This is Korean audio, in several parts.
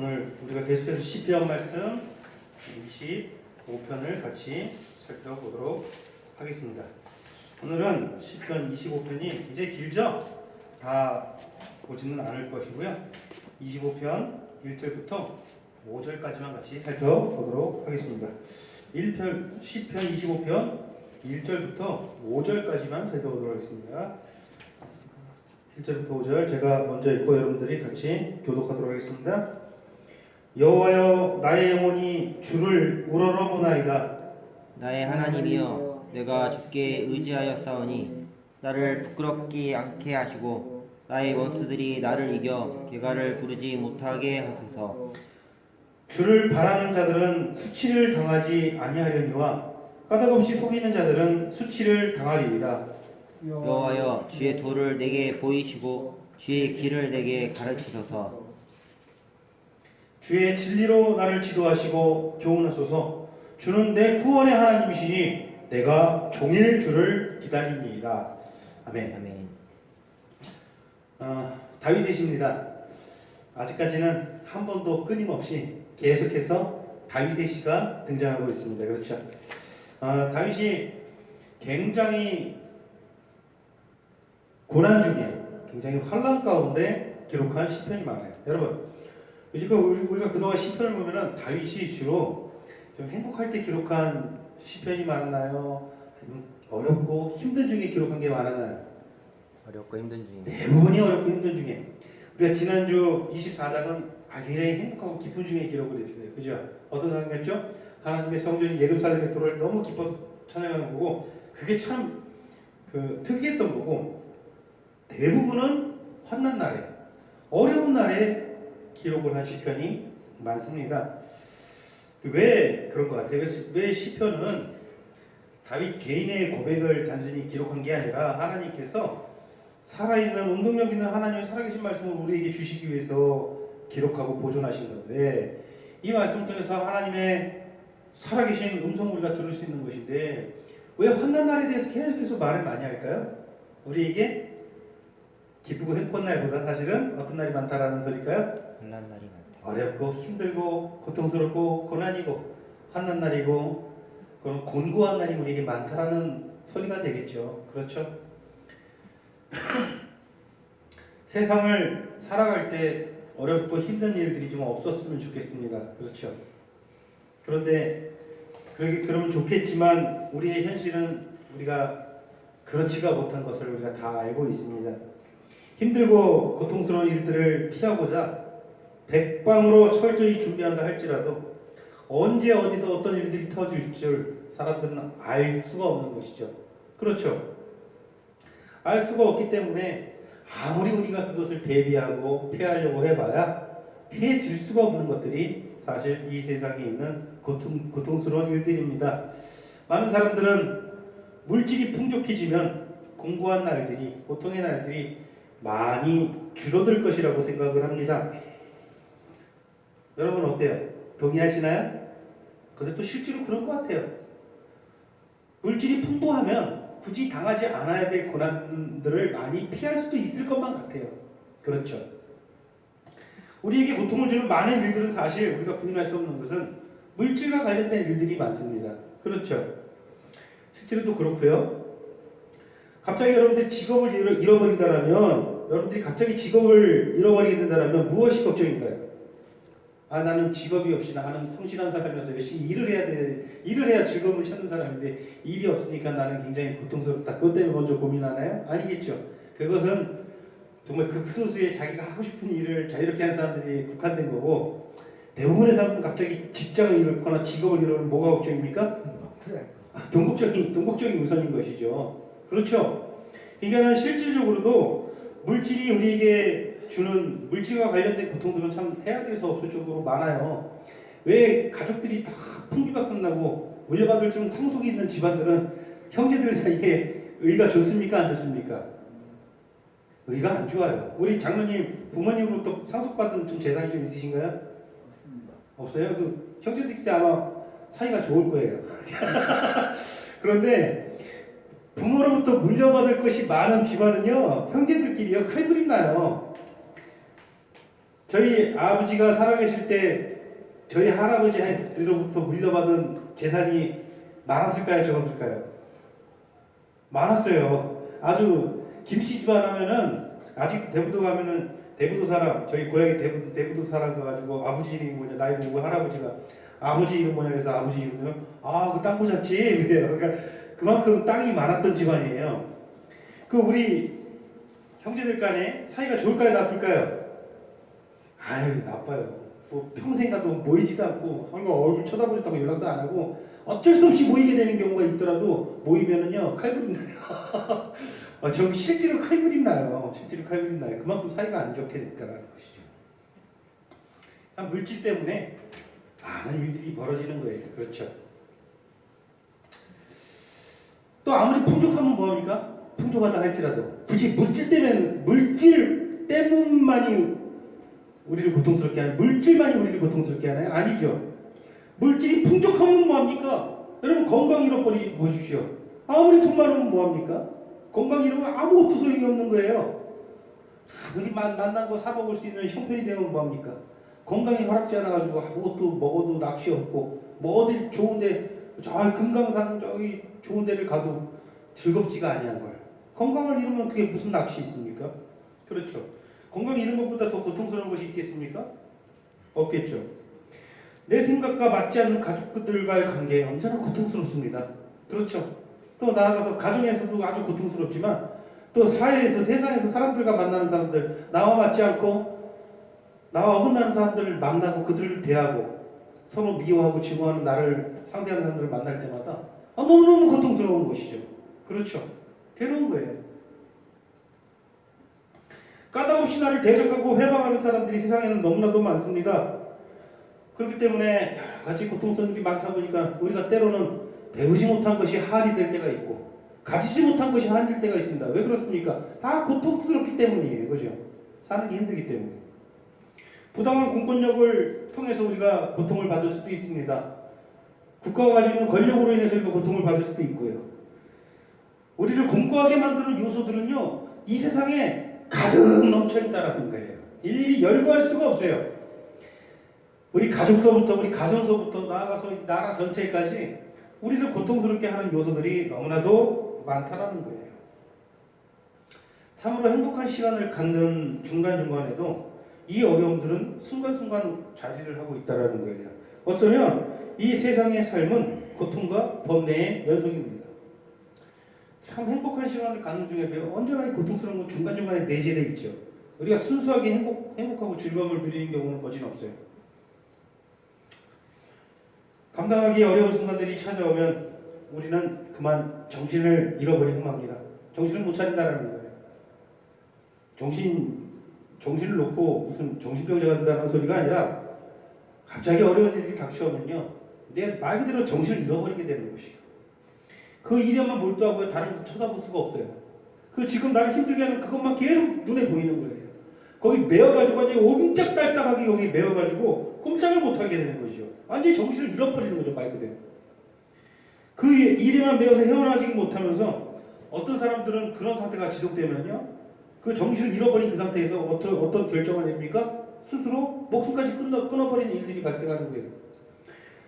오늘 우리가 계속해서 시편 말씀 25편을 같이 살펴보도록 하겠습니다. 오늘은 시편 25편이 이제 길죠? 다 보지는 않을 것이고요. 25편 1절부터 5절까지만 같이 살펴보도록 하겠습니다. 1편 시편 25편 1절부터 5절까지만 살펴보도록 하겠습니다. 1절부터 5절 제가 먼저 읽고 여러분들이 같이 교독하도록 하겠습니다. 여호와여, 나의 영혼이 주를 우러러보나이다. 나의 하나님이여, 내가 주께 의지하였사오니 나를 부끄럽지 않게 하시고 나의 원수들이 나를 이겨 개가를 부르지 못하게 하소서. 주를 바라는 자들은 수치를 당하지 아니하려니와 까닭없이 속이는 자들은 수치를 당하리이다. 여호와여, 주의 도를 내게 보이시고 주의 길을 내게 가르치소서. 주의 진리로 나를 지도하시고 교훈하소서. 주는 내 구원의 하나님이시니 내가 종일 주를 기다리니이다. 아멘. 아멘. 다윗의시입니다. 아직까지는 한 번도 끊임없이 계속해서 다윗의 시가 등장하고 있습니다. 그렇죠? 다윗이 굉장히 고난 중에, 굉장히 환난 가운데 기록한 시편이 많아요. 여러분, 우리가 그동안 시편을 보면은 다윗이 주로 좀 행복할 때 기록한 시편이 많았나요? 아니면 어렵고 힘든 중에 기록한 게 많았나요? 어렵고 힘든 중에. 대부분이 어렵고 힘든 중에. 우리가 지난주 24장은 굉장히 행복하고 기쁜 중에 기록을 했어요. 그죠? 어떤 상황이었죠? 하나님의 성전 예루살렘의 도를 너무 기뻐서 찬양하는 거고, 그게 참 특이했던 거고, 대부분은 환난 날에, 어려운 날에 기록을 한 시편이 많습니다. 왜 그런 것 같아요? 왜 시편은 다윗 개인의 고백을 단순히 기록한 게 아니라 하나님께서 살아있는 운동력 있는 하나님의 살아계신 말씀을 우리에게 주시기 위해서 기록하고 보존하신 건데, 이 말씀을 통해서 하나님의 살아계신 음성을 우리가 들을 수 있는 것인데, 왜 환난 날에 대해서 계속해서 말을 많이 할까요? 우리에게 기쁘고 행복한 날보다 사실은 어떤 날이 많다라는 소리일까요? 환난 날이 많다. 어렵고 힘들고 고통스럽고 고난이고 환난 날이고 그런 곤고한 날이 우리에게 많다라는 소리가 되겠죠. 그렇죠? 세상을 살아갈 때 어렵고 힘든 일들이 좀 없었으면 좋겠습니다. 그렇죠? 그런데 그러면 좋겠지만 우리의 현실은 우리가 그렇지가 못한 것을 우리가 다 알고 있습니다. 힘들고 고통스러운 일들을 피하고자 백방으로 철저히 준비한다 할지라도 언제 어디서 어떤 일들이 터질 줄 사람들은 알 수가 없는 것이죠. 그렇죠? 알 수가 없기 때문에 아무리 우리가 그것을 대비하고 피하려고 해봐야 피해질 수가 없는 것들이 사실 이 세상에 있는 고통스러운 일들입니다. 많은 사람들은 물질이 풍족해지면 공고한 날들이, 고통의 날들이 많이 줄어들 것이라고 생각을 합니다. 여러분 어때요? 동의하시나요? 근데 또 실제로 그런 것 같아요. 물질이 풍부하면 굳이 당하지 않아야 될 고난들을 많이 피할 수도 있을 것만 같아요. 그렇죠? 우리에게 고통을 주는 많은 일들은 사실 우리가 부인할 수 없는 것은 물질과 관련된 일들이 많습니다. 그렇죠? 실제로 또 그렇고요. 갑자기 여러분들이 직업을 잃어버린다면, 여러분들이 갑자기 직업을 잃어버리게 된다면 무엇이 걱정인가요? 나는 직업이 없이 나는 성실한 사람이어서 열심히 일을 해야 즐거움을 찾는 사람인데 일이 없으니까 나는 굉장히 고통스럽다. 그것 때문에 먼저 고민하나요? 아니겠죠. 그것은 정말 극소수의 자기가 하고 싶은 일을 자유롭게 하는 사람들이 국한된 거고, 대부분의 사람은 갑자기 직장을 잃거나 직업을 잃으면 뭐가 걱정입니까? 돈국적인 우선인 것이죠. 그렇죠. 그러니까 실질적으로도 물질이 우리에게 주는 물질과 관련된 고통들은 참 헤아릴 수 없을 정도로 많아요. 왜 가족들이 다 풍비박산나고 물려받을 좀 상속이 있는 집안들은 형제들 사이에 의가 좋습니까? 안 좋습니까? 의가 안 좋아요. 우리 장로님 부모님으로부터 상속받은 좀 재산이 좀 있으신가요? 없습니다. 없어요? 형제들끼리 아마 사이가 좋을 거예요. 그런데 부모로부터 물려받을 것이 많은 집안은요, 형제들끼리요 칼부림 나요. 저희 아버지가 살아계실 때 저희 할아버지로부터 물려받은 재산이 많았을까요, 적었을까요? 많았어요. 아주 김씨 집안 하면은 아직 대부도 가면은 대부도 사람, 저희 고향이 대부도 사람 가가지고 아버지 이름이 뭐냐 나이 보고 할아버지가 아버지 이름 뭐냐 해서 아버지 이름을 그 땅 부잣집 이래요. 그러니까 그만큼 땅이 많았던 집안이에요. 그 우리 형제들 간에 사이가 좋을까요, 나쁠까요? 아유, 나빠요. 뭐 평생 가도 모이지도 않고 서로 얼굴 쳐다보지도 않고 연락도 안 하고 어쩔 수 없이 모이게 되는 경우가 있더라도 모이면은요 칼부림 나요. 저 실제로 칼부림 나요. 실제로 칼부림 나요. 그만큼 사이가 안 좋게 됐다는 것이죠. 물질 때문에 많은 일들이 벌어지는 거예요. 그렇죠. 또 아무리 풍족하면 뭐합니까? 풍족하다 할지라도 굳이 물질 때문만이 우리를 고통스럽게 하나요? 물질만이 우리를 고통스럽게 하나요? 아니죠. 물질이 풍족하면 뭐합니까? 여러분 건강 잃어버리지 보십시오. 아무리 돈 많으면 뭐합니까? 건강 잃으면 아무것도 소용이 없는 거예요. 아무리 만난 거 사 먹을 수 있는 형편이 되면 뭐합니까? 건강이 허락지 않아가지고 아무것도 먹어도 낚시 없고 뭐 어디 좋은데 저 금강산 저기 좋은 데를 가도 즐겁지가 아니한 걸. 건강을 잃으면 그게 무슨 낚시 있습니까? 그렇죠. 건강 잃은 것보다 더 고통스러운 것이 있겠습니까? 없겠죠. 내 생각과 맞지 않는 가족들과의 관계 언제나 고통스럽습니다. 그렇죠. 또 나아가서 가정에서도 아주 고통스럽지만 또 사회에서 세상에서 사람들과 만나는 사람들 나와 맞지 않고 나와 어긋나는 사람들을 만나고 그들을 대하고 서로 미워하고 증오하는 나를 상대하는 사람들을 만날 때마다 너무너무 고통스러운 것이죠. 그렇죠. 괴로운 거예요. 까닭없이 나를 대적하고 회방하는 사람들이 세상에는 너무나도 많습니다. 그렇기 때문에 여러 가지 고통스러운 일이 많다 보니까 우리가 때로는 배우지 못한 것이 한이 될 때가 있고 가지지 못한 것이 한이 될 때가 있습니다. 왜 그렇습니까? 다 고통스럽기 때문이에요. 그죠? 사는 게 힘들기 때문에. 부당한 공권력을 통해서 우리가 고통을 받을 수도 있습니다. 국가가 가지고 있는 권력으로 인해서 우리가 고통을 받을 수도 있고요. 우리를 공고하게 만드는 요소들은요, 이 세상에 가득 넘쳐 있다라는 거예요. 일일이 열거할 수가 없어요. 우리 가족서부터 우리 가정서부터 나아가서 나라 전체까지 우리를 고통스럽게 하는 요소들이 너무나도 많다라는 거예요. 참으로 행복한 시간을 갖는 중간중간에도 이 어려움들은 순간순간 자리를 하고 있다라는 거예요. 어쩌면 이 세상의 삶은 고통과 번뇌의 연속입니다. 참 행복한 시간을 갖는 중에도 언제나 이 고통스러운 건 중간중간에 내재되어 있죠. 우리가 순수하게 행복하고 즐거움을 누리는 경우는 거진 없어요. 감당하기 어려운 순간들이 찾아오면 우리는 그만 정신을 잃어버리고 맙니다. 정신을 못 차린다는 거예요. 정신을 놓고 무슨 정신병자가 된다는 소리가 아니라 갑자기 어려운 일이 닥쳐오면요. 내 말 그대로 정신을 잃어버리게 되는 것이에요. 그 일에만 몰두하고 다른 거 쳐다볼 수가 없어요. 그 지금 나를 힘들게 하는 그것만 계속 눈에 보이는 거예요. 거기 매여가지고 완전히 옴짝달싹하게 여기 매여가지고 꼼짝을 못하게 되는 거죠. 완전히 정신을 잃어버리는 거죠, 말 그대로. 그 일에만 매여서 헤어나지 못하면서 어떤 사람들은 그런 상태가 지속되면요, 그 정신을 잃어버린 그 상태에서 어떤 결정을 냅니까? 스스로 목숨까지 끊어버리는 일들이 발생하는 거예요.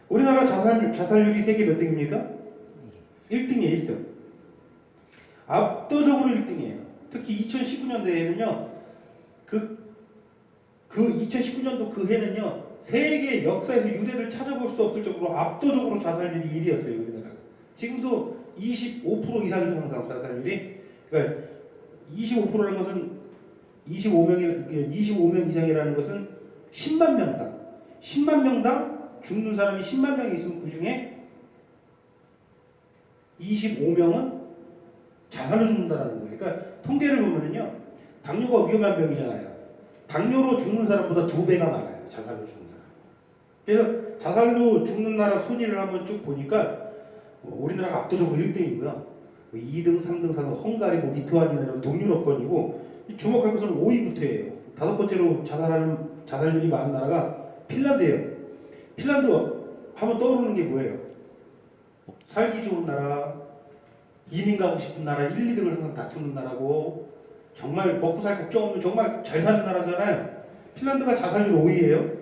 우리나라 자살률이 세계 몇 등입니까? 1등이에요, 1등. 압도적으로 1등이에요. 특히 2019년도에는요, 그 2019년도 그 해는요, 세계 역사에서 유례를 찾아볼 수 없을 정도로 압도적으로 자살률이 1위였어요, 우리나라가. 지금도 25% 이상이죠, 항상 자살률이. 그러니까 25%라는 것은 25명 이상이라는 것은 10만 명당 죽는 사람이 10만 명이 있으면 그 중에 25명은 자살로 죽는다는 거예요. 그러니까 통계를 보면은요, 당뇨가 위험한 병이잖아요. 당뇨로 죽는 사람보다 2배가 많아요. 자살로 죽는 사람. 그래서 자살로 죽는 나라 순위를 한번 쭉 보니까 우리나라가 압도적으로 1등이고요. 2등, 3등, 4등, 헝가리, 리투아니아는 동유럽권이고 주목할 것은 5위부터예요. 5번째로 자살률이 많은 나라가 핀란드예요. 핀란드 하면 떠오르는 게 뭐예요? 살기 좋은 나라, 이민 가고 싶은 나라, 1, 2등을 항상 다투는 나라고 정말 먹고 살 걱정 없는 정말 잘 사는 나라잖아요. 핀란드가 자살률 5위예요.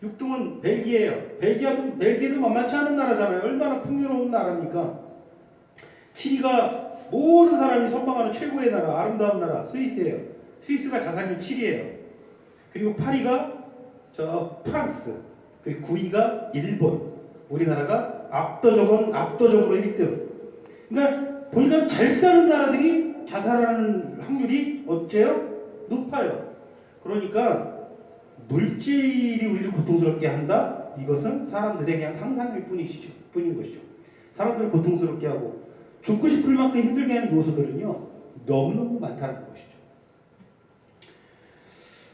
6등은 벨기에예요. 벨기에도 만만치 않은 나라잖아요. 얼마나 풍요로운 나라입니까? 7위가 모든 사람이 선망하는 최고의 나라, 아름다운 나라 스위스예요. 스위스가 자살률 7위예요. 그리고 8위가 프랑스, 그리고 9위가 일본. 우리나라가 압도적으로 1등. 그러니까 보니까 잘 사는 나라들이 자살하는 확률이 어째요? 높아요. 그러니까 물질이 우리를 고통스럽게 한다? 이것은 사람들의 그냥 상상일 뿐인 것이죠. 사람들을 고통스럽게 하고 죽고 싶을 만큼 힘들게 하는 요소들은요, 너무너무 많다는 것이죠.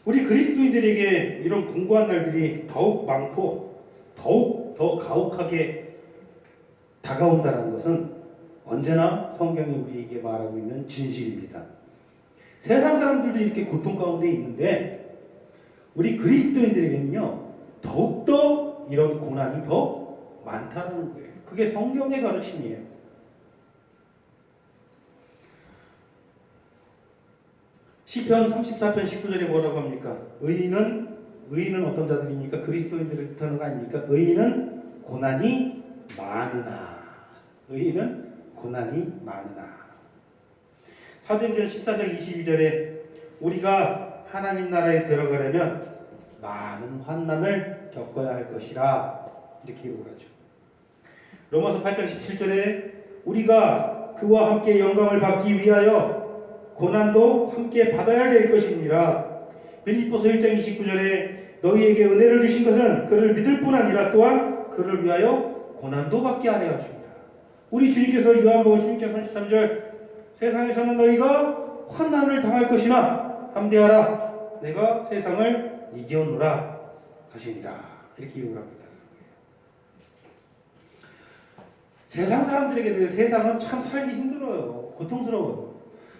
우리 그리스도인들에게 이런 공고한 날들이 더욱 많고 더욱 더 가혹하게 다가온다는 것은 언제나 성경이 우리에게 말하고 있는 진실입니다. 세상 사람들도 이렇게 고통 가운데 있는데 우리 그리스도인들에게는요, 더욱더 이런 고난이 더 많다는 거예요. 그게 성경의 가르침이에요. 시편 34편 19절에 뭐라고 합니까? 의인은 어떤 자들입니까? 그리스도인들을 뜻하는 거 아닙니까? 의인은 고난이 많으나. 의인은 고난이 많으나. 사도행전 14장 22절에 우리가 하나님 나라에 들어가려면 많은 환난을 겪어야 할 것이라 이렇게 기록을 하죠. 로마서 8장 17절에 우리가 그와 함께 영광을 받기 위하여 고난도 함께 받아야 될 것입니다. 빌립보서 1장 29절에 너희에게 은혜를 주신 것은 그를 믿을 뿐 아니라 또한 그를 위하여 고난도 받게 하려 하십니다. 우리 주님께서 요한복음 16장 33절 세상에서는 너희가 환난을 당할 것이나 담대하라 내가 세상을 이겨노라 하시니라 이렇게 기록을 합니다. 세상 사람들에게 세상은 참 살기 힘들어요. 고통스러워요.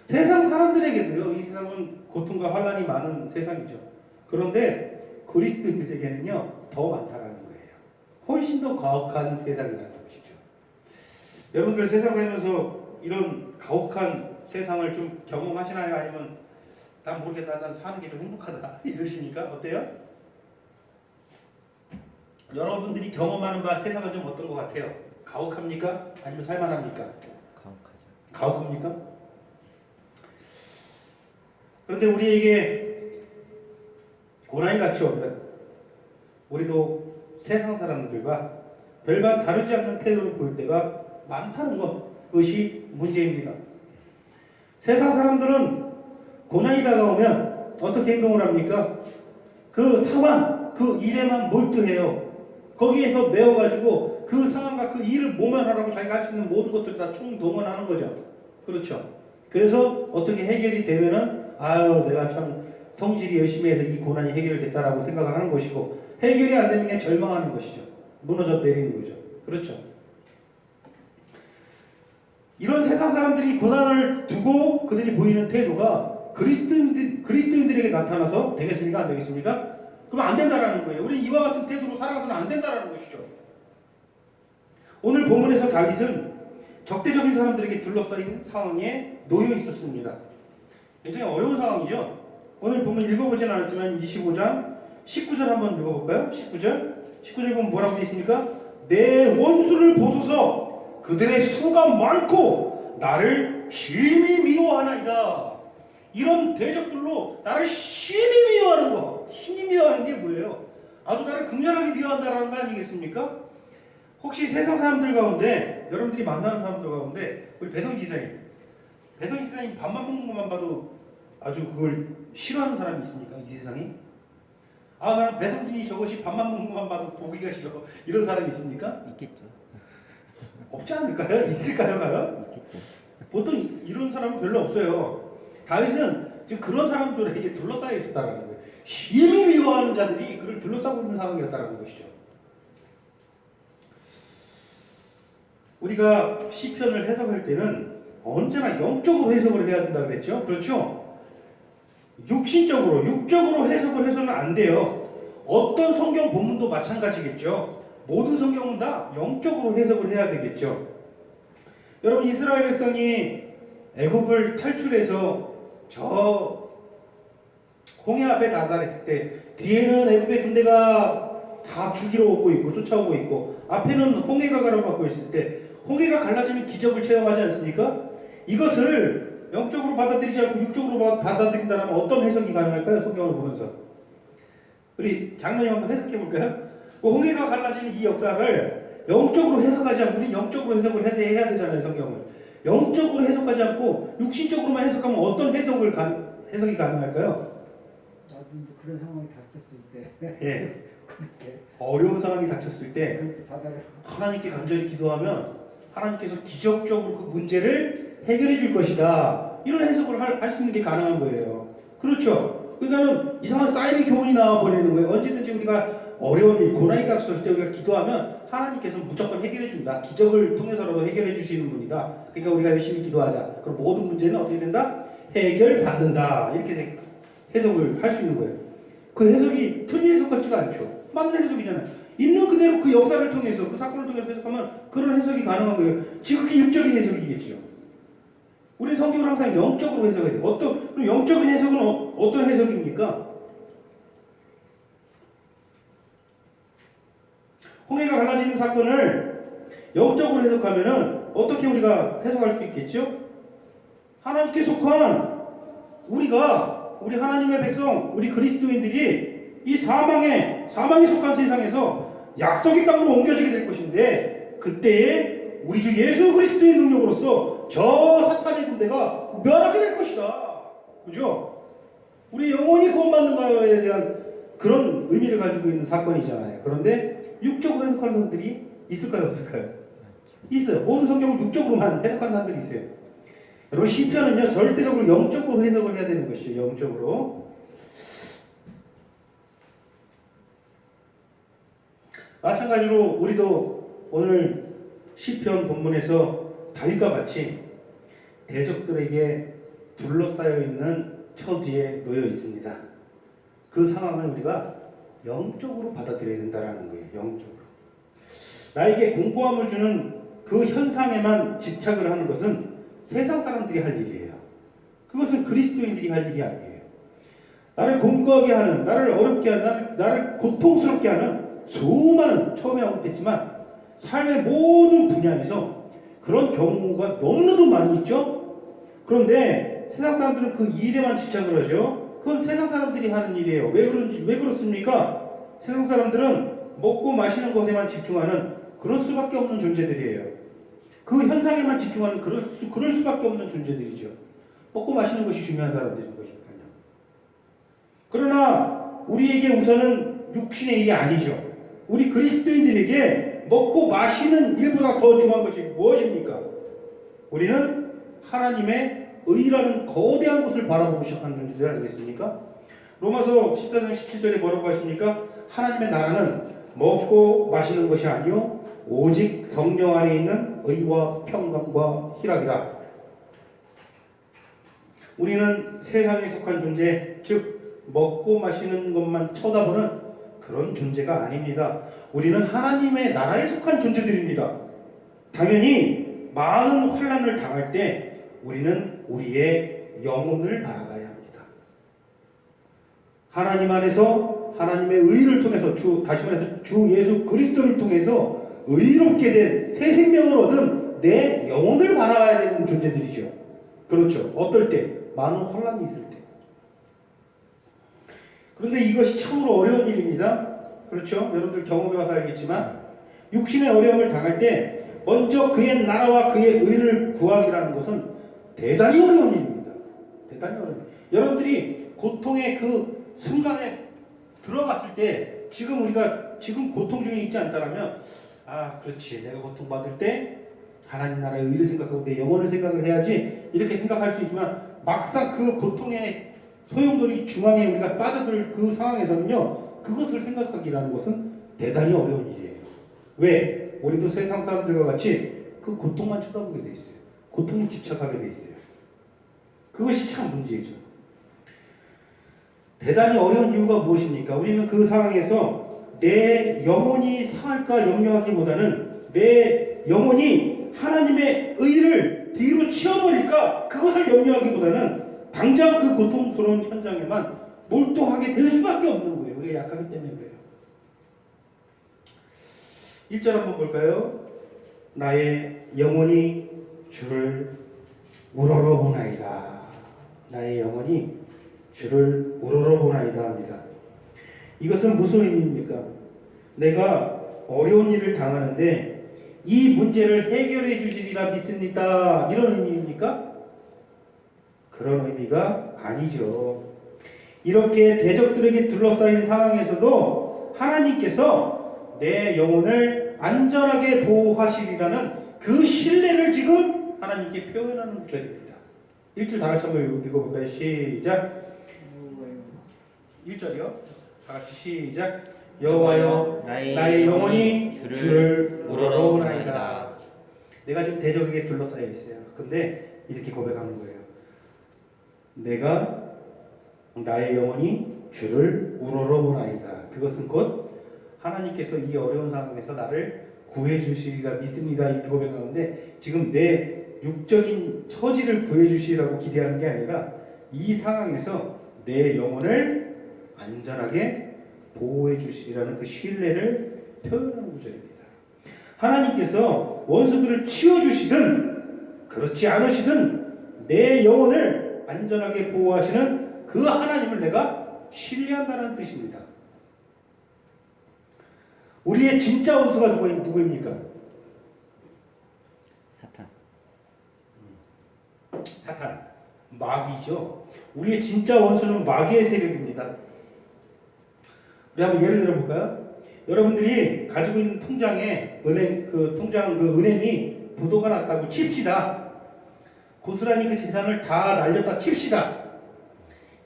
세상 사람들에게도요, 이 세상은 고통과 환난이 많은 세상이죠. 그런데 그리스도인들에게는요, 더 많다라는 거예요. 훨씬 더 가혹한 세상이라는 것이죠. 여러분들 세상 살면서 이런 가혹한 세상을 좀 경험하시나요? 아니면 난 모르겠다, 난 사는 게 좀 행복하다 이러십니까? 어때요? 여러분들이 경험하는 바 세상은 좀 어떤 것 같아요? 가혹합니까? 아니면 살만합니까? 가혹하죠. 가혹합니까? 그런데 우리에게 고난이 같이 오면 우리도 세상 사람들과 별반 다르지 않는 태도를 보일 때가 많다는 것, 그것이 문제입니다. 세상 사람들은 고난이 다가오면 어떻게 행동을 합니까? 그 상황, 그 일에만 몰두해요. 거기에서 매워가지고 그 상황과 그 일을 모면하라고 자기가 할 수 있는 모든 것들을 다 총동원하는 거죠. 그렇죠. 그래서 어떻게 해결이 되면은 아유 내가 참 성실히 열심히 해서 이 고난이 해결됐다라고 생각을 하는 것이고 해결이 안 되면 그냥 절망하는 것이죠. 무너져 내리는 거죠. 그렇죠. 이런 세상 사람들이 고난을 두고 그들이 보이는 태도가 그리스도인들에게 나타나서 되겠습니까? 안 되겠습니까? 그럼 안 된다라는 거예요. 우리 이와 같은 태도로 살아가서는 안 된다라는 것이죠. 오늘 본문에서 다윗은 적대적인 사람들에게 둘러싸인 상황에 놓여 있었습니다. 굉장히 어려운 상황이죠. 오늘 본문 읽어보진 않았지만 25장 19절 한번 읽어볼까요? 19절 보면 뭐라고 되어 있습니까? 내 원수를 보소서 그들의 수가 많고 나를 심히 미워하나이다. 이런 대적들로 나를 심히 미워하는 거. 심히 미워하는 게 뭐예요? 아주 나를 극렬하게 미워한다는 거 아니겠습니까? 혹시 세상 사람들 가운데 여러분들이 만나는 사람들 가운데 우리 배성 지사님 밥만 먹는 것만 봐도 아주 그걸 싫어하는 사람이 있습니까? 이 세상에? 아 나는 배성진이 저것이 밥만 먹는 것만 봐도 보기가 싫어 이런 사람이 있습니까? 있겠죠. 없지 않을까요? 있을까요? 과연? 있겠죠. 보통 이런 사람은 별로 없어요. 다윗은 지금 그런 사람들에게 둘러싸여 있었다는 거예요. 심히 미워하는 자들이 그를 둘러싸고 있는 상황이었다는 것이죠. 우리가 시편을 해석할 때는 언제나 영적으로 해석을 해야 된다고 그랬죠. 그렇죠? 육적으로 해석을 해서는 안 돼요. 어떤 성경 본문도 마찬가지겠죠. 모든 성경은 다 영적으로 해석을 해야 되겠죠. 여러분 이스라엘 백성이 애굽을 탈출해서 저 홍해 앞에 다다랐을 때 뒤에는 애굽의 군대가 다 죽이러 오고 있고 쫓아오고 있고 앞에는 홍해가 가로막고 있을 때 홍해가 갈라지는 기적을 체험하지 않습니까? 이것을 영적으로 받아들이지 않고 육적으로 받아들인다면 어떤 해석이 가능할까요? 성경을 보면서 우리 장로님 한번 해석해 볼까요? 홍해가 갈라지는 이 역사를 영적으로 해석하지 않고 우리 영적으로 해석을 해야 되잖아요. 성경을 영적으로 해석하지 않고 육신적으로만 해석하면 어떤 해석이 가능할까요? 나도 이제 그런 상황이 닥쳤을 때 예. 그때 어려운 상황이 닥쳤을 때 그렇게 바다를 하나님께 간절히 기도하면 하나님께서 기적적으로 그 문제를 해결해 줄 것이다. 이런 해석을 할 수 있는 게 가능한 거예요. 그렇죠? 그러니까는 이상한 사이비 교훈이 나와 버리는 거예요. 언제든지 우리가 어려운 일, 고난이 닥쳤을 때 우리가 기도하면 하나님께서 무조건 해결해 준다. 기적을 통해서라도 해결해 주시는 분이다. 그러니까 우리가 열심히 기도하자. 그럼 모든 문제는 어떻게 된다? 해결받는다. 이렇게 해석을 할 수 있는 거예요. 그 해석이 틀린 해석 같지가 않죠. 맞는 해석이잖아요. 있는 그대로 그 역사를 통해서 그 사건을 통해서 해석하면 그런 해석이 가능한 거예요. 지극히 육적인 해석이겠죠. 우리 성경을 항상 영적으로 해석해야 돼요. 그럼 영적인 해석은 어떤 해석입니까? 홍해가 갈라지는 사건을 영적으로 해석하면은 어떻게 우리가 해석할 수 있겠죠? 하나님께 속한 우리 하나님의 백성, 우리 그리스도인들이 이 사망에 속한 세상에서 약속의 땅으로 옮겨지게 될 것인데 그때에 우리 주 예수 그리스도의 능력으로서 저 사탄의 군대가 멸하게 될 것이다. 그죠? 우리 영혼이 구원받는 거에 대한 그런 의미를 가지고 있는 사건이잖아요. 그런데 육적으로 해석하는 사람들이 있을까요? 없을까요? 있어요. 모든 성경을 육적으로만 해석하는 사람들이 있어요. 여러분 시편은요 절대적으로 영적으로 해석을 해야 되는 것이죠. 영적으로. 마찬가지로 우리도 오늘 시편 본문에서 다윗과 같이 대적들에게 둘러싸여 있는 처지에 놓여 있습니다. 그 상황을 우리가 영적으로 받아들여야 된다는 거예요. 영적으로. 나에게 공고함을 주는 그 현상에만 집착을 하는 것은 세상 사람들이 할 일이에요. 그것은 그리스도인들이 할 일이 아니에요. 나를 공고하게 하는, 나를 어렵게 하는, 나를 고통스럽게 하는 수많은, 처음에 언급했지만 삶의 모든 분야에서 그런 경우가 너무나도 많이 있죠. 그런데 세상 사람들은 그 일에만 집착을 하죠. 그건 세상 사람들이 하는 일이에요. 왜 그렇습니까? 세상 사람들은 먹고 마시는 것에만 집중하는 그럴 수밖에 없는 존재들이에요. 그 현상에만 집중하는 그럴 수밖에 없는 존재들이죠. 먹고 마시는 것이 중요한 사람들인 것이니까요. 그러나 우리에게 우선은 육신의 일이 아니죠. 우리 그리스도인들에게 먹고 마시는 일보다 더 중요한 것이 무엇입니까? 우리는 하나님의 의라는 거대한 것을 바라보고 시작하는 존재들 아니겠습니까? 로마서 14장 17절에 뭐라고 하십니까? 하나님의 나라는 먹고 마시는 것이 아니요 오직 성령 안에 있는 의와 평강과 희락이다. 우리는 세상에 속한 존재, 즉 먹고 마시는 것만 쳐다보는 그런 존재가 아닙니다. 우리는 하나님의 나라에 속한 존재들입니다. 당연히 많은 환난을 당할 때 우리는 우리의 영혼을 바라봐야 합니다. 하나님 안에서 하나님의 의를 통해서 다시 말해서 주 예수 그리스도를 통해서 의롭게 된 새 생명을 얻은 내 영혼을 바라봐야 되는 존재들이죠. 그렇죠. 어떨 때? 많은 환난이 있을 때. 그런데 이것이 참으로 어려운 일입니다. 그렇죠? 여러분들 경험해봐서 알겠지만 육신의 어려움을 당할 때 먼저 그의 나라와 그의 의를 구하기라는 것은 대단히 어려운 일입니다. 대단히 어려운 일. 여러분들이 고통의 그 순간에 들어갔을 때 우리가 지금 고통 중에 있지 않다면 그렇지. 내가 고통받을 때 하나님 나라의 의를 생각하고 내 영혼을 생각을 해야지 이렇게 생각할 수 있지만 막상 그 고통의 소용돌이 중앙에 우리가 빠져들 그 상황에서는요 그것을 생각하기라는 것은 대단히 어려운 일이에요. 왜? 우리도 세상 사람들과 같이 그 고통만 쳐다보게 돼 있어요. 고통에 집착하게 돼 있어요. 그것이 참 문제죠. 대단히 어려운 이유가 무엇입니까? 우리는 그 상황에서 내 영혼이 상할까 염려하기보다는 내 영혼이 하나님의 의를 뒤로 치워버릴까 그것을 염려하기보다는 당장 그 고통스러운 현장에만 몰두하게 될 수밖에 없는 거예요. 우리가 약하기 때문에 그래요. 1절 한번 볼까요? 나의 영혼이 주를 우러러보나이다. 나의 영혼이 주를 우러러보나이다 합니다. 이것은 무슨 의미입니까? 내가 어려운 일을 당하는데 이 문제를 해결해 주시리라 믿습니다. 이런 의미입니까? 그런 의미가 아니죠. 이렇게 대적들에게 둘러싸인 상황에서도 하나님께서 내 영혼을 안전하게 보호하시리라는 그 신뢰를 지금 하나님께 표현하는 구절입니다. 1절 다 같이 한번 읽어볼까요? 시작. 1절이요. 다 같이 시작. 여호와여 나의 영혼이 주를 우러러오나이다. 내가 지금 대적에게 둘러싸여 있어요. 근데 이렇게 고백하는 거예요. 내가 나의 영혼이 주를 우러러보나이다. 그것은 곧 하나님께서 이 어려운 상황에서 나를 구해 주시리라 믿습니다. 이렇게 고백하는데 지금 내 육적인 처지를 구해 주시라고 기대하는 게 아니라 이 상황에서 내 영혼을 안전하게 보호해 주시리라는 그 신뢰를 표현하는 구절입니다. 하나님께서 원수들을 치워 주시든 그렇지 않으시든 내 영혼을 안전하게 보호하시는 그 하나님을 내가 신뢰한다는 뜻입니다. 우리의 진짜 원수가 누구입니까? 사탄, 마귀죠. 우리의 진짜 원수는 마귀의 세력입니다. 우리 한번 예를 들어 볼까요? 여러분들이 가지고 있는 통장에 은행이 부도가 났다고 칩시다. 고스란히 그 재산을 다 날렸다 칩시다.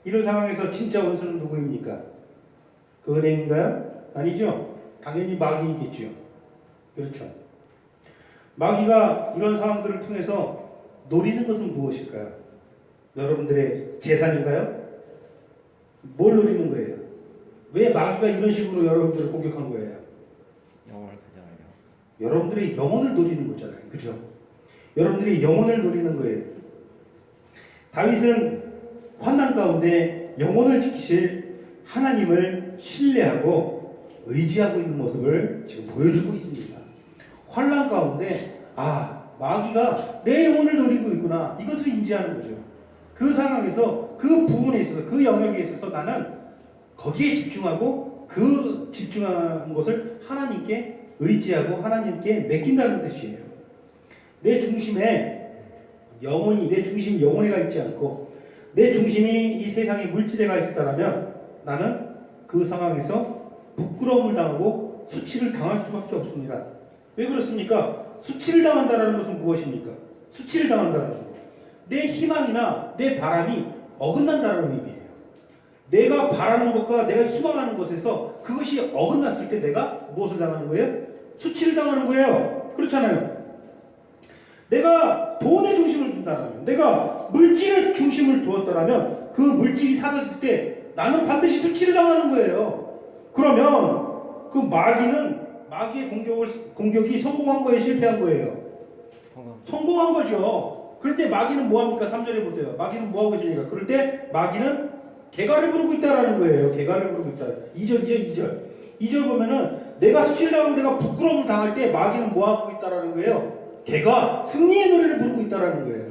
이런 상황에서 진짜 원수는 누구입니까? 그 은행인가요? 아니죠. 당연히 마귀이겠죠. 그렇죠. 마귀가 이런 상황들을 통해서 노리는 것은 무엇일까요? 여러분들의 재산인가요? 뭘 노리는 거예요? 왜 마귀가 이런 식으로 여러분들을 공격한 거예요? 영혼을 가져가려. 여러분들의 영혼을 노리는 거잖아요. 그죠? 여러분들이 영혼을 노리는 거예요. 다윗은 환난 가운데 영혼을 지키실 하나님을 신뢰하고 의지하고 있는 모습을 지금 보여주고 있습니다. 환난 가운데 마귀가 내 영혼을 노리고 있구나. 이것을 인지하는 거죠. 그 상황에서 그 부분에 있어서 그 영역에 있어서 나는 거기에 집중하고 그 집중한 것을 하나님께 의지하고 하나님께 맡긴다는 뜻이에요. 내 중심에 영혼에가 있지 않고 내 중심이 이 세상에 물질에가 있었다면 나는 그 상황에서 부끄러움을 당하고 수치를 당할 수밖에 없습니다. 왜 그렇습니까? 수치를 당한다는 것은 무엇입니까? 수치를 당한다는 것. 내 희망이나 내 바람이 어긋난다는 의미예요. 내가 바라는 것과 내가 희망하는 것에서 그것이 어긋났을 때 내가 무엇을 당하는 거예요? 수치를 당하는 거예요. 그렇잖아요. 내가 돈에 중심을 둔다면, 내가 물질에 중심을 두었다면 그 물질이 사라질 때 나는 반드시 수치를 당하는 거예요. 그러면 그 마귀의 공격이 성공한 거예요, 실패한 거예요? 성공한 거죠. 그럴 때 마귀는 뭐합니까? 3절에 보세요. 마귀는 뭐하고 있습니까? 그럴 때 마귀는 개가를 부르고 있다라는 거예요. 개가를 부르고 있다. 2절이죠, 2절. 2절 보면은 내가 수치를 당하고 내가 부끄러움을 당할 때 마귀는 뭐하고 있다라는 거예요? 개가 승리의 노래를 부르고 있다라는 거예요.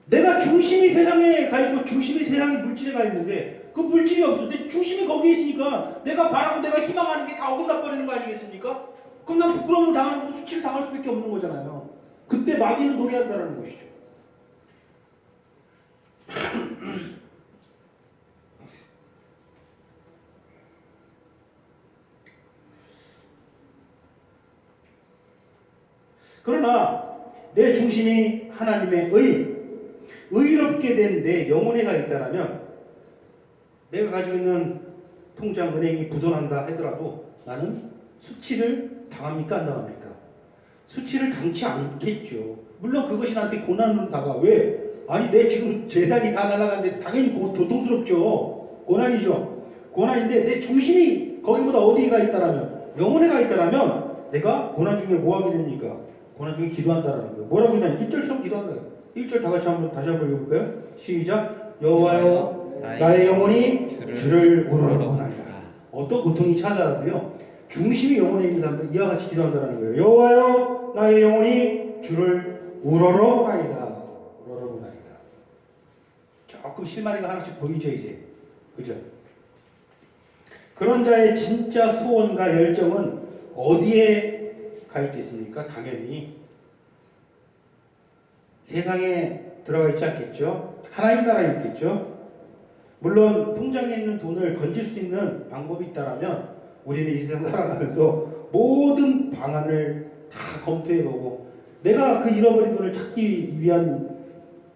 내가 중심이 세상에 가 있고 중심이 세상에 물질에 가 있는데 그 물질이 없을 때 중심이 거기에 있으니까 내가 바라고 내가 희망하는 게 다 어긋나 버리는 거 아니겠습니까? 그럼 난 부끄러움을 당하고 수치를 당할 수밖에 없는 거잖아요. 그때 마귀는 노래한다는 것이죠. 그러나 내 중심이 하나님의 의롭게 된 내 영혼에가 있다면 내가 가지고 있는 통장 은행이 부도난다 하더라도 나는 수치를 당합니까? 안 당합니까? 수치를 당치 않겠죠. 물론 그것이 나한테 고난으로 다가. 왜? 아니 내 지금 재산이 다 날아가는데 당연히 고통스럽죠. 고난이죠. 고난인데 내 중심이 거기보다 어디에 가 있다라면 영혼에 가 있다라면 내가 고난 중에 뭐 하게 됩니까? 고난 중에 기도한다라는 거예요. 뭐라고 했냐면 1절처럼 기도한다. 1절 다 같이 다시 한번 읽어볼까요? 시작. 여호와여 나의 영혼이 주를 우러러보나이다. 어떤 고통이 찾아와도요, 중심이 영혼에 있는 사람들 이와 같이 기도한다는 거예요. 여호와여, 나의 영혼이 주를 우러러보나이다. 우러러보나이다. 조금 실마리가 하나씩 보이죠 이제, 그죠? 그런 자의 진짜 소원과 열정은 어디에 가 있겠습니까? 당연히 세상에 들어가 있지 않겠죠. 하나님 나라에 있겠죠. 물론 통장에 있는 돈을 건질 수 있는 방법이 있다면 우리는 이 세상 살아가면서 모든 방안을 다 검토해보고 내가 그 잃어버린 돈을 찾기 위한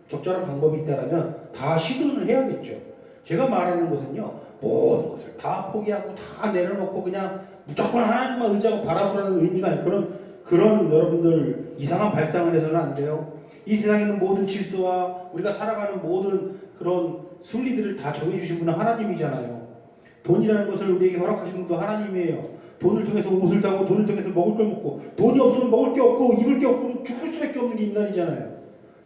적절한 방법이 있다면 다 시도를 해야겠죠. 제가 말하는 것은요, 모든 것을 다 포기하고 다 내려놓고 그냥 무조건 하나님만 의지하고 바라보라는 의미가 아니고 그런 여러분들 이상한 발상을 해서는 안 돼요. 이 세상에 있는 모든 질서와 우리가 살아가는 모든 그런 순리들을 다 정해주신 분은 하나님이잖아요. 돈이라는 것을 우리에게 허락하신 분도 하나님이에요. 돈을 통해서 옷을 사고 돈을 통해서 먹을 걸 먹고 돈이 없으면 먹을 게 없고 입을 게 없고 죽을 수밖에 없는 게 인간이잖아요.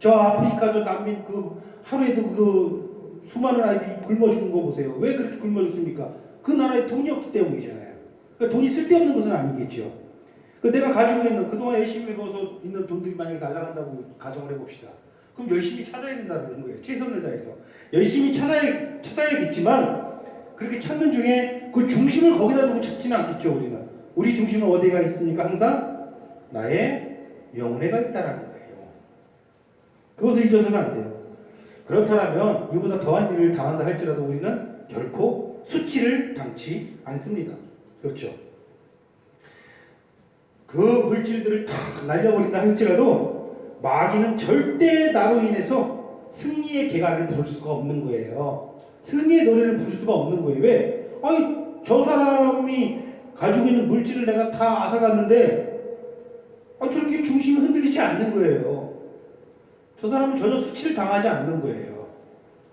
저 아프리카 저 난민 그 하루에도 그 수많은 아이들이 굶어 죽는 거 보세요. 왜 그렇게 굶어 죽습니까? 그 나라에 돈이 없기 때문이잖아요. 그러니까 돈이 쓸데없는 것은 아니겠죠. 그 내가 가지고 있는 그동안 열심히 벌어서 있는 돈들이 만약에 날아간다고 가정을 해봅시다. 그럼 열심히 찾아야 된다는 거예요. 최선을 다해서 열심히 찾아야겠지만 그렇게 찾는 중에 그 중심을 거기다 두고 찾지는 않겠죠. 우리는 우리 중심은 어디가 있습니까? 항상 나의 영혼에 가 있다라는 거예요. 그것을 잊어서는 안 돼요. 그렇다면 이보다 더한 일을 당한다 할지라도 우리는 결코 수치를 당치 않습니다. 그렇죠. 그 물질들을 다 날려버린다 할지라도 마귀는 절대 나로 인해서 승리의 계가를 부를 수가 없는 거예요. 승리의 노래를 부를 수가 없는 거예요. 왜? 아니 저 사람이 가지고 있는 물질을 내가 다 앗아갔는데 저렇게 중심이 흔들리지 않는 거예요. 저 사람은 전혀 수치를 당하지 않는 거예요.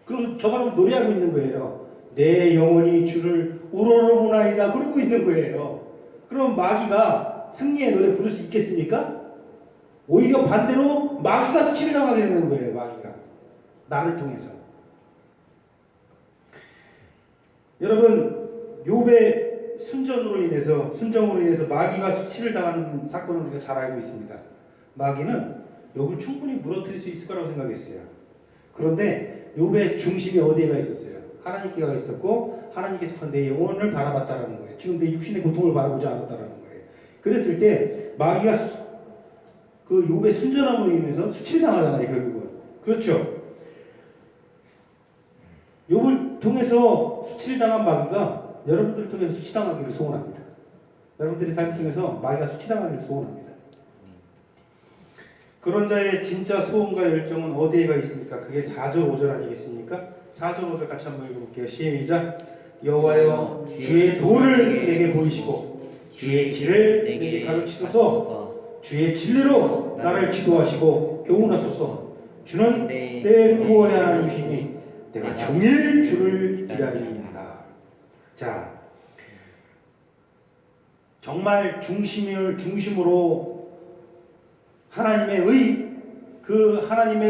그럼 저 사람은 노래하고 있는 거예요. 내 영혼이 주를 우러러보나이다 그러고 있는 거예요. 그럼 마귀가 승리의 노래 부를 수 있겠습니까? 오히려 반대로 마귀가 수치를 당하게 되는 거예요. 마귀가 나를 통해서. 여러분 욥의 순정으로 인해서 마귀가 수치를 당하는 사건을 우리가 잘 알고 있습니다. 마귀는 욥을 충분히 무너뜨릴 수 있을 거라고 생각했어요. 그런데 욥의 중심이 어디에가 있었어요? 하나님께가 있었고 하나님께서 내 영혼을 바라봤다라는 거예요. 지금 내 육신의 고통을 바라보지 않았다라는 거예요. 그랬을 때 마귀가 그 욥의 순전함으로 인해서 수치를 당하잖아요. 결국은. 그렇죠. 욥을 통해서 수치를 당한 마귀가 여러분들을 통해서 수치당하기를 소원합니다. 여러분들의 삶을 통해서 마귀가 수치당하기를 소원합니다. 그런 자의 진짜 소원과 열정은 어디에가 있습니까? 그게 4절 5절 아니겠습니까? 4절 5절 같이 한번 읽어볼게요. 시작. 여호와여 주의 도를 내게 보이시고 주의 길을 내게 가르치소서. 주의 진리로 나를 지도하시고 교훈하소서. 주는 내 구원의 하나님이시니 내가 종일 주를 기다립니다. 자, 정말 중심으로 하나님의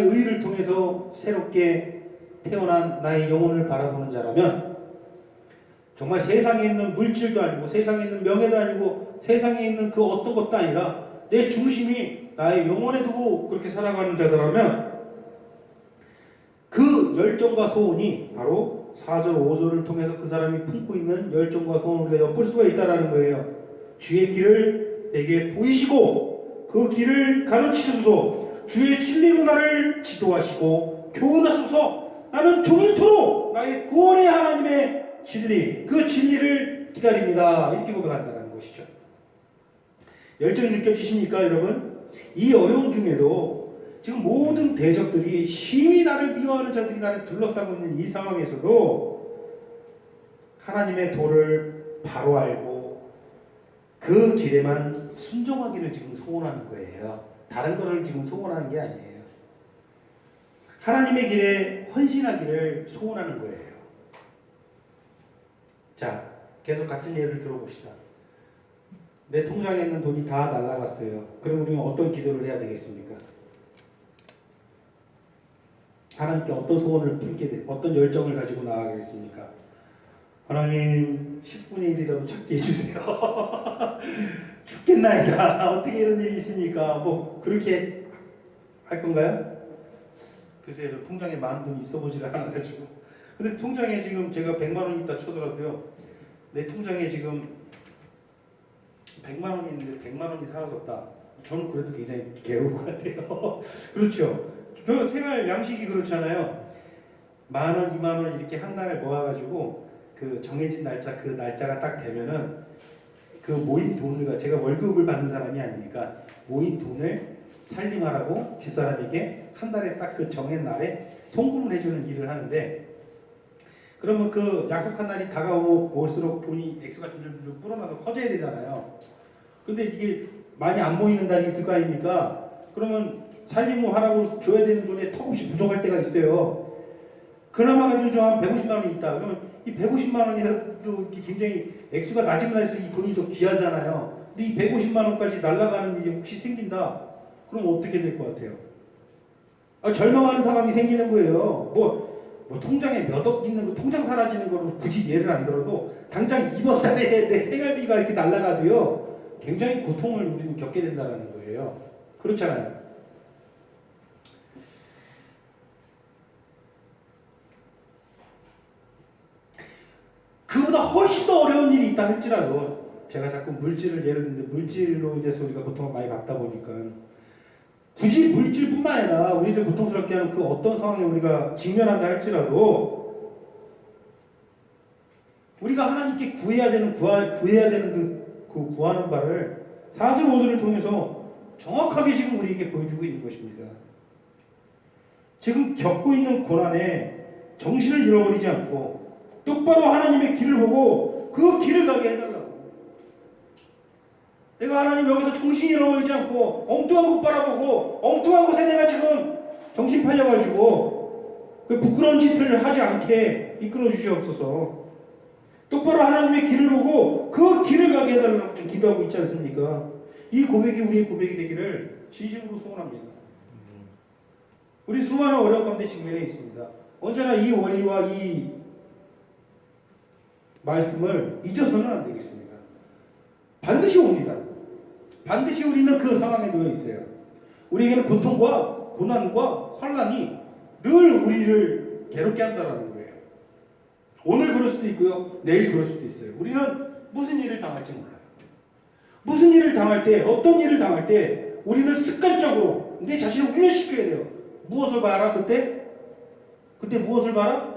의를 통해서 새롭게 태어난 나의 영혼을 바라보는 자라면 정말 세상에 있는 물질도 아니고 세상에 있는 명예도 아니고 세상에 있는 그 어떤 것도 아니라 내 중심이 나의 영혼에 두고 그렇게 살아가는 자들라면 그 열정과 소원이 바로 4절 5절을 통해서 그 사람이 품고 있는 열정과 소원을 우리가 엿볼 수가 있다는 거예요. 주의 길을 내게 보이시고 그 길을 가르치소서. 주의 진리로 나를 지도하시고 교훈하소서. 나는 종일토록 나의 구원의 하나님의 진리, 그 진리를 기다립니다. 이렇게 고백한다는 것이죠. 열정이 느껴지십니까, 여러분? 이 어려운 중에도 지금 모든 대적들이 심히 나를 미워하는 자들이 나를 둘러싸고 있는 이 상황에서도 하나님의 도를 바로 알고 그 길에만 순종하기를 지금 소원하는 거예요. 다른 것을 지금 소원하는 게 아니에요. 하나님의 길에 헌신하기를 소원하는 거예요. 자, 계속 같은 예를 들어봅시다. 내 통장에 있는 돈이 다 날아갔어요. 그럼 우리는 어떤 기도를 해야 되겠습니까? 하나님께 어떤 소원을 품게 돼, 어떤 열정을 가지고 나아가겠습니까? 하나님 10분의 1이라도 찾게 해주세요. 죽겠나이다. 어떻게 이런 일이 있습니까? 뭐 그렇게 할 건가요? 글쎄요, 저 통장에 많은 돈이 있어 보지를 않아가지고. 근데 통장에 지금 제가 100만 원 있다 쳐더라도요, 내 통장에 지금 100만 원이 있는데 100만 원이 사라졌다. 저는 그래도 굉장히 괴로울 것 같아요. 그렇죠. 저 생활 양식이 그렇잖아요. 10,000원, 20,000원 이렇게 한 달 모아가지고 그 정해진 날짜, 그 날짜가 딱 되면은 그 모인 돈을, 제가 월급을 받는 사람이 아니니까 모인 돈을 살림하라고 집사람에게 한 달에 딱 그 정한 날에 송금을 해주는 일을 하는데, 그러면 그 약속한 날이 다가올수록 돈이 액수가 점점 불어나서 커져야 되잖아요. 근데 이게 많이 안 모이는 달이 있을 거 아닙니까? 그러면 살림을 하라고 줘야 되는 돈에 턱없이 부족할 때가 있어요. 그나마 가지고 좀 150만 원이 있다. 그러면 이 150만 원이라도 굉장히 액수가 낮으면 날수록 이 돈이 더 귀하잖아요. 근데 이 150만 원까지 날아가는 일이 혹시 생긴다. 그럼 어떻게 될 것 같아요? 절망하는 상황이 생기는 거예요. 뭐 통장에 몇 억 있는 거, 통장 사라지는 거로 굳이 예를 안 들어도 당장 이번 달에 내 생활비가 이렇게 날아가도요, 굉장히 고통을 우리는 겪게 된다는 거예요. 그렇잖아요. 그보다 훨씬 더 어려운 일이 있다 할지라도, 제가 자꾸 물질을 예를 드는데 물질로 인해서 우리가 고통을 많이 받다 보니까 굳이 물질뿐만 아니라 우리를 고통스럽게 하는 그 어떤 상황에 우리가 직면한다 할지라도 우리가 하나님께 구해야 되는 그 구하는 바를 4절 5절을 통해서 정확하게 지금 우리에게 보여주고 있는 것입니다. 지금 겪고 있는 고난에 정신을 잃어버리지 않고 똑바로 하나님의 길을 보고 그 길을 가게 해달라고. 내가 하나님 여기서 정신이 잃어버리지 않고 엉뚱한 곳 바라보고 엉뚱한 곳에 내가 지금 정신 팔려가지고 그 부끄러운 짓을 하지 않게 이끌어 주시옵소서. 똑바로 하나님의 길을 보고 그 길을 가게 해달라고 좀 기도하고 있지 않습니까? 이 고백이 우리의 고백이 되기를 진심으로 소원합니다. 우리 수많은 어려운 가운데 직면해 있습니다. 언제나 이 원리와 이 말씀을 잊어서는 안 되겠습니다. 반드시 옵니다. 반드시 우리는 그 상황에 놓여 있어요. 우리에게는 고통과 고난과 환난이 늘 우리를 괴롭게 한다는 거예요. 오늘 그럴 수도 있고요, 내일 그럴 수도 있어요. 우리는 무슨 일을 당할지 몰라요. 무슨 일을 당할 때, 어떤 일을 당할 때 우리는 습관적으로 내 자신을 훈련시켜야 돼요. 무엇을 봐라? 그때 무엇을 봐라?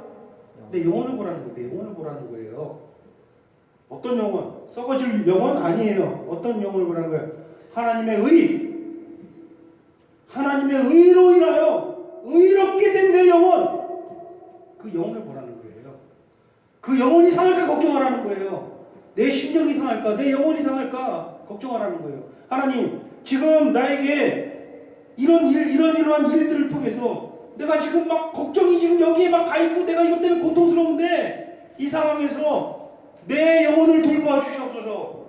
내 영혼을 보라는 거예요. 내 영혼을 보라는 거예요. 어떤 영혼? 썩어질 영혼? 아니에요. 어떤 영혼을 보라는 거예요? 하나님의 의. 하나님의 의로 인하여 의롭게 된 내 영혼. 그 영혼을 보라는 거예요. 그 영혼이 상할까 걱정하라는 거예요. 내 심령이 상할까? 내 영혼이 상할까? 걱정하라는 거예요. 하나님, 지금 나에게 이러한 일들을 통해서 내가 지금 막 걱정이 지금 여기에 막 가 있고 내가 이것 때문에 고통스러운데 이 상황에서 내 영혼을 돌보아 주시옵소서.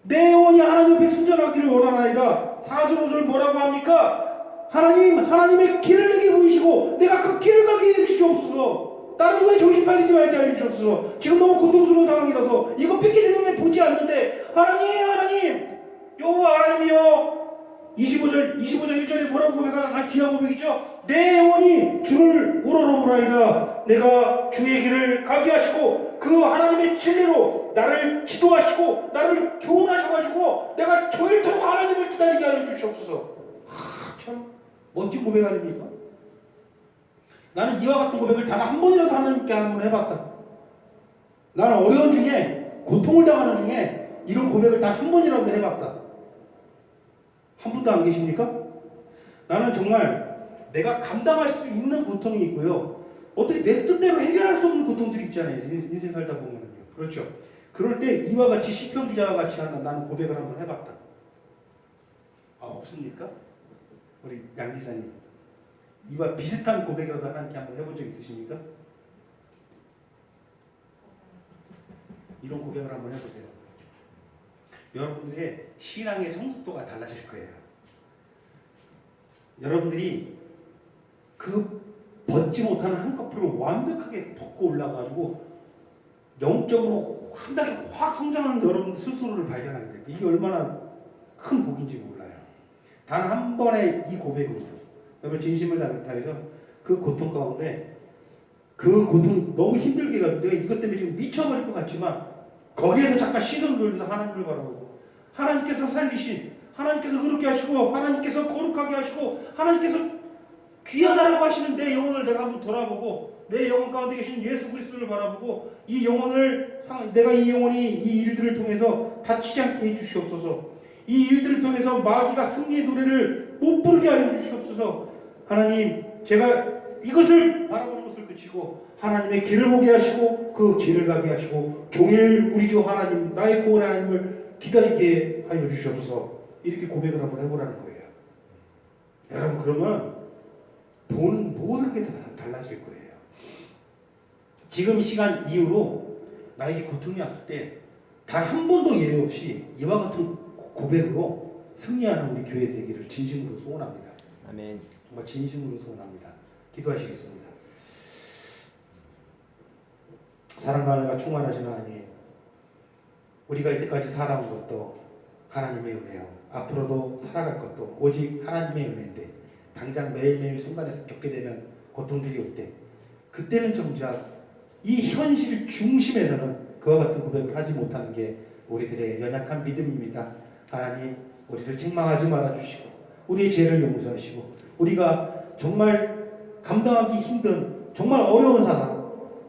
내 영혼이 하나님 앞에 순전하기를 원하나이다. 4절 5절 뭐라고 합니까? 하나님의 길을 내게 보이시고 내가 그 길을 가게 해 주시옵소서. 다른 거에 정신 팔리지 말게 해 주시옵소서. 지금 너무 고통스러운 상황이라서 이것밖에 내 눈에 보지 않는데 하나님 여호와 하나님이여, 25절 1절에 뭐라고 고백하나? 귀한 고백이죠. 내 영혼이 주를 우러러보라이다. 내가 주의 길을 가게 하시고 그 하나님의 진리로 나를 지도하시고 나를 교훈하셔가지고 내가 조일토록 하나님을 기다리게 하여 주시옵소서. 참 멋진 고백 아닙니까? 나는 이와 같은 고백을 단 한 번이라도 하나님께 한번 해봤다. 나는 어려운 중에, 고통을 당하는 중에 이런 고백을 단 한 번이라도 해봤다. 한 분도 안 계십니까? 나는 정말 내가 감당할 수 있는 고통이 있고요, 어떻게 내 뜻대로 해결할 수 없는 고통들이 있잖아요. 인생 살다 보면요. 그렇죠. 그럴 때 이와 같이 시편 기자와 같이 나는 고백을 한번 해봤다. 없습니까? 우리 양 기사님, 이와 비슷한 고백이라도 하나님께 한번 해본 적 있으십니까? 이런 고백을 한번 해보세요. 여러분들의 신앙의 성숙도가 달라질 거예요. 여러분들이 그 벗지 못하는 한꺼풀을 완벽하게 벗고 올라가가지고 영적으로 흔하게 확 성장하는 여러분 스스로를 발견하게 될 거예요. 이게 얼마나 큰 복인지 몰라요. 단 한 번의 이 고백으로 여러분 진심을 다해서 그 고통 가운데 그 고통 너무 힘들게 해가지고 내가 이것 때문에 지금 미쳐버릴 것 같지만 거기에서 잠깐 시선을 돌려서 하나님을 바라보고 하나님께서 살리신 하나님께서 그렇게 하시고 하나님께서 거룩하게 하시고 하나님께서 귀하다라고 하시는 내 영혼을 내가 한번 돌아보고 내 영혼 가운데 계신 예수 그리스도를 바라보고 이 영혼을 내가 이 영혼이 이 일들을 통해서 다치지 않게 해주시옵소서. 이 일들을 통해서 마귀가 승리의 노래를 못 부르게 하여 주시옵소서. 하나님 제가 이것을 바라보는 것을 그치고 하나님의 길을 보게 하시고 그 길을 가게 하시고 종일 우리 주 하나님 나의 구원 하나님을 기다리게 하여 주시옵소서. 이렇게 고백을 한번 해보라는 거예요. 여러분 그러면 보는 모든 게 다 달라질 거예요. 지금 시간 이후로 나에게 고통이 왔을 때 단 한 번도 예외 없이 이와 같은 고백으로 승리하는 우리 교회 되기를 진심으로 소원합니다. 아멘. 정말 진심으로 소원합니다. 기도하시겠습니다. 사랑과 은혜가 충만하시는 하나님, 우리가 이때까지 살아온 것도 하나님의 은혜요. 앞으로도 살아갈 것도 오직 하나님의 은혜인데 당장 매일매일 순간에서 겪게 되는 고통들이 올 때 그때는 정작 이 현실 중심에서는 그와 같은 고백을 하지 못하는 게 우리들의 연약한 믿음입니다. 하나님 우리를 책망하지 말아주시고 우리의 죄를 용서하시고 우리가 정말 감당하기 힘든 정말 어려운 상황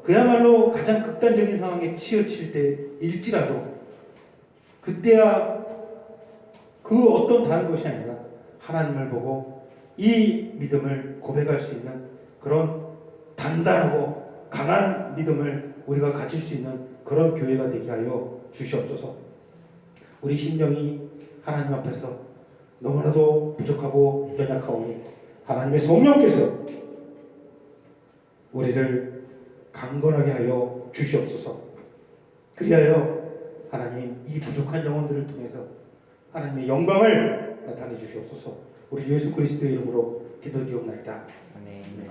그야말로 가장 극단적인 상황에 치우칠 때일지라도 그때야 그 어떤 다른 것이 아니라 하나님을 보고 이 믿음을 고백할 수 있는 그런 단단하고 강한 믿음을 우리가 가질 수 있는 그런 교회가 되게 하여 주시옵소서. 우리 심령이 하나님 앞에서 너무나도 부족하고 연약하오니 하나님의 성령께서 우리를 강건하게 하여 주시옵소서. 그리하여 하나님 이 부족한 영혼들을 통해서 하나님의 영광을 나타내 주시옵소서. 우리 예수 그리스도의 이름으로 기도드리옵나이다. 아멘. 네.